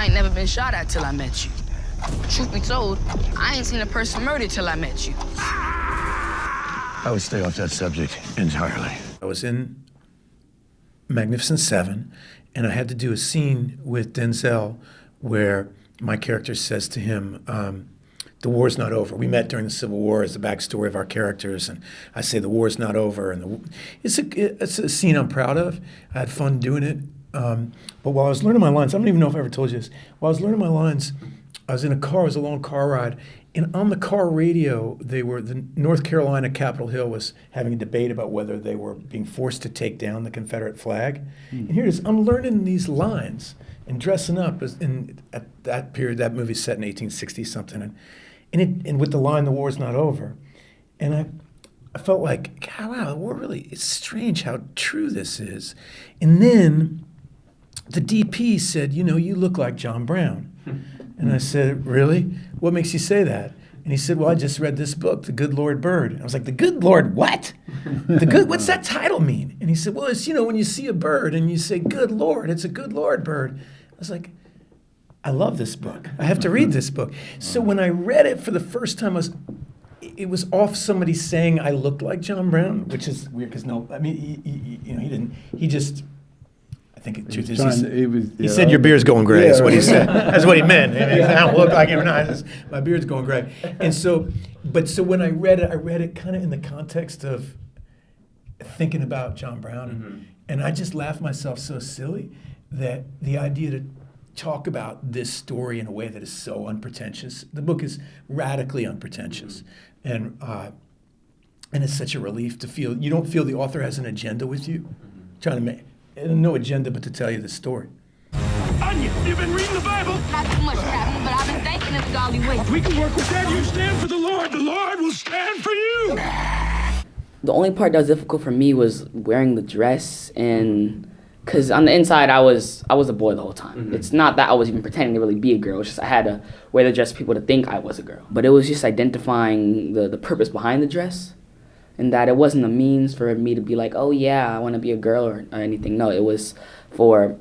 I ain't never been shot at till I met you. Truth be told, I ain't seen a person murdered till I met you. I would stay off that subject entirely. I was in Magnificent Seven, and I had to do a scene with Denzel where my character says to him, the war's not over. We met during the Civil War as the backstory of our characters, and I say the war's not over. And it's a scene I'm proud of. I had fun doing it. But while I was learning my lines, I don't even know if I ever told you this. While I was learning my lines, I was in a car. It was a long car ride. And on the car radio, the North Carolina Capitol Hill was having a debate about whether they were being forced to take down the Confederate flag. And here it is. I'm learning these lines and dressing up at that period. That movie's set in 1860 something, and with the line, "The war's not over," and I felt like, God, wow, the war really. It's strange how true this is. And then the DP said, "You know, you look like John Brown." And I said, "Really? What makes you say that?" And he said, "Well, I just read this book, The Good Lord Bird." I was like, "The Good Lord what? What's that title mean?" And he said, "Well, it's, when you see a bird and you say, 'Good Lord,' it's a good Lord bird." I was like, I love this book. I have to read this book. So when I read it for the first time, it was off somebody saying I looked like John Brown, which is weird because he didn't. He just. I think the truth is he said your beard's going gray. That's what he said. That's what he meant. I don't look like him or not. My beard's going gray. And so when I read it kind of in the context of thinking about John Brown, and I just laughed myself so silly that the idea to talk about this story in a way that is so unpretentious. The book is radically unpretentious, and it's such a relief to feel you don't feel the author has an agenda with you, trying to make. No agenda but to tell you the story. Onion, you've been reading the Bible? Not too much, Captain, but I've been thinking in a godly way. We can work with that. You stand for the Lord will stand for you. The only part that was difficult for me was wearing the dress, and because on the inside I was a boy the whole time. It's not that I was even pretending to really be a girl. It's just I had to wear the dress for people to think I was a girl. But it was just identifying the purpose behind the dress. And that it wasn't a means for me to be like, oh yeah, I want to be a girl or anything. No, it was for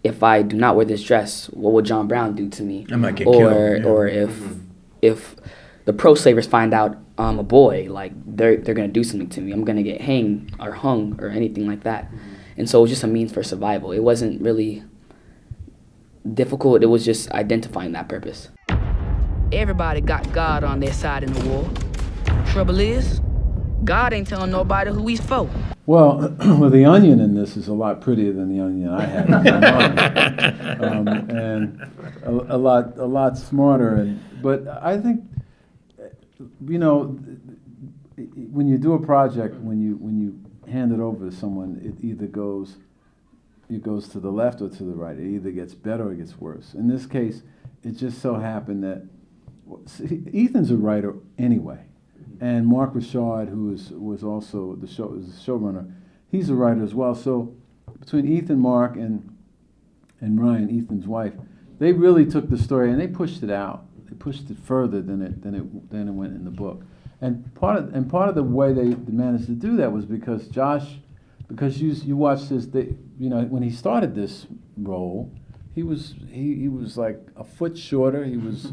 if I do not wear this dress, what will John Brown do to me? I might get killed. Or if the pro-slavers find out I'm a boy, like they're gonna do something to me. I'm gonna get hung or anything like that. And so it was just a means for survival. It wasn't really difficult. It was just identifying that purpose. Everybody got God on their side in the war. Trouble is, God ain't telling nobody who he's for. Well, the onion in this is a lot prettier than the onion I had in my mind, and a lot smarter. But I think, when you do a project, when you hand it over to someone, it either goes to the left or to the right. It either gets better or it gets worse. In this case, it just so happened that Ethan's a writer anyway. And Mark Richard, who was also the showrunner, he's a writer as well. So between Ethan, Mark, and Ryan, Ethan's wife, they really took the story and they pushed it out. They pushed it further than it went in the book. And part of the way they managed to do that was because you watched this. When he started this role, he was like a foot shorter. It was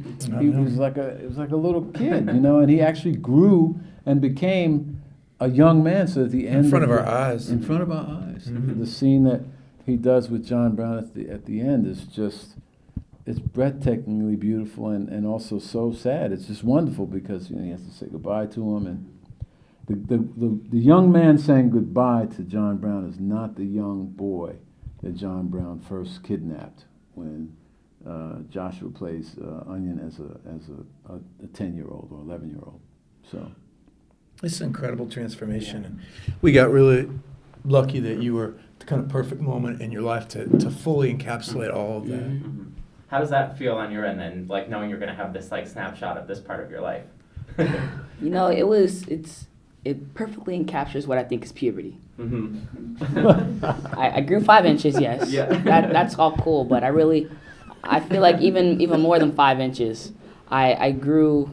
like a little kid, and he actually grew and became a young man. So at the end, in front of our eyes. The scene that he does with John Brown at the end is just, it's breathtakingly beautiful and also so sad. It's just wonderful because he has to say goodbye to him, and the young man saying goodbye to John Brown is not the young boy that John Brown first kidnapped when Joshua plays Onion as a 10-year-old or 11-year-old. So it's an incredible transformation, and we got really lucky that you were the kind of perfect moment in your life to fully encapsulate all of that. Mm-hmm. How does that feel on your end then, like knowing you're going to have this like snapshot of this part of your life? It perfectly encaptures what I think is puberty. Mm-hmm. I grew 5 inches, yes. Yeah. That's all cool, but I feel like even more than 5 inches, I grew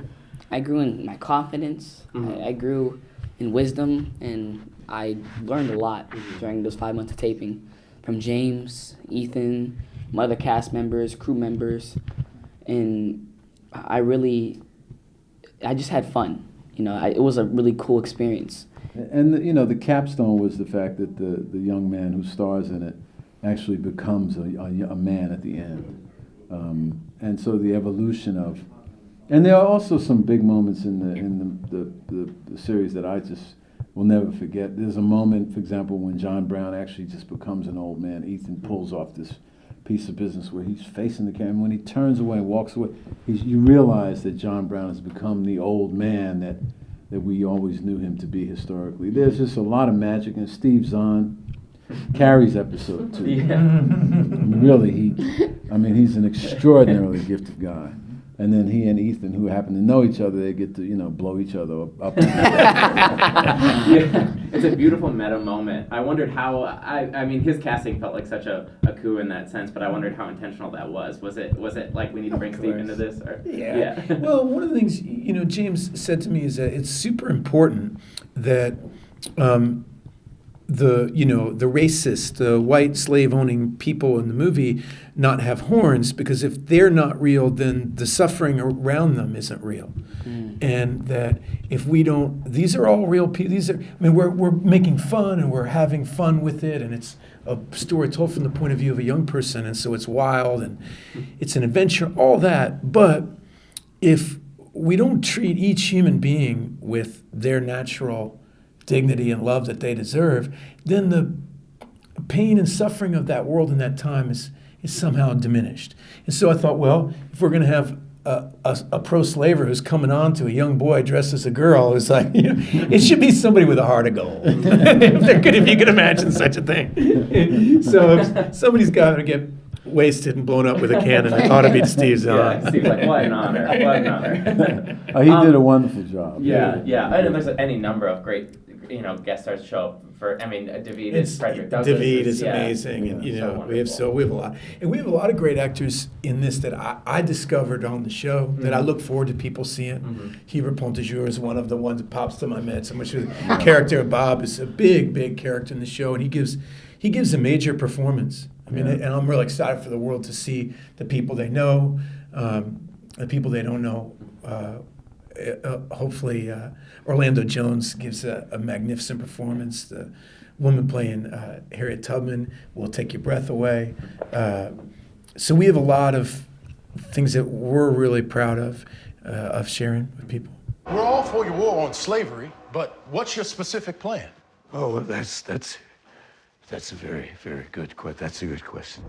in my confidence. Mm-hmm. I grew in wisdom, and I learned a lot during those 5 months of taping from James, Ethan, my other cast members, crew members, and I just had fun. It was a really cool experience. And the capstone was the fact that the young man who stars in it actually becomes a man at the end. And so the evolution of, and there are also some big moments in the series that I just will never forget. There's a moment, for example, when John Brown actually just becomes an old man. Ethan pulls off this piece of business where he's facing the camera. When he turns away and walks away, you realize that John Brown has become the old man that we always knew him to be historically. There's just a lot of magic, and Steve Zahn carries episode 2. Yeah. Really, he's an extraordinarily gifted guy. And then he and Ethan, who happen to know each other, they get to, blow each other up. Yeah, it's a beautiful meta moment. I wondered how, his casting felt like such a coup in that sense, but I wondered how intentional that was. Was it like, we need to bring Steve into this? Or? Yeah. Well, one of the things, James said to me is that it's super important that the racist, the white slave-owning people in the movie not have horns, because if they're not real, then the suffering around them isn't real. And that if we don't, these are all real people. We're making fun and we're having fun with it, and it's a story told from the point of view of a young person, and so it's wild and it's an adventure, all that. But if we don't treat each human being with their natural dignity and love that they deserve, then the pain and suffering of that world in that time is somehow diminished. And so I thought, well, if we're going to have a pro-slaver who's coming on to a young boy dressed as a girl, it's like, it should be somebody with a heart of gold. If you could imagine such a thing. So if somebody's got to get wasted and blown up with a cannon, it ought to be Steve Zahn. Yeah, Steve's like, what an honor, what an honor. He did a wonderful job. Yeah. And there's any number of great, guest stars show up for. David is Frederick Douglass. David is amazing, and we have a lot, and we have a lot of great actors in this that I discovered on the show that I look forward to people seeing. Hubert Pontejour is one of the ones that pops to my head so much. The character of Bob is a big character in the show, and he gives a major performance. And I'm really excited for the world to see the people they know, the people they don't know. Hopefully, Orlando Jones gives a magnificent performance. The woman playing Harriet Tubman will take your breath away. So we have a lot of things that we're really proud of sharing with people. We're all for your war on slavery, but what's your specific plan? Oh, that's a very, very good question. That's a good question.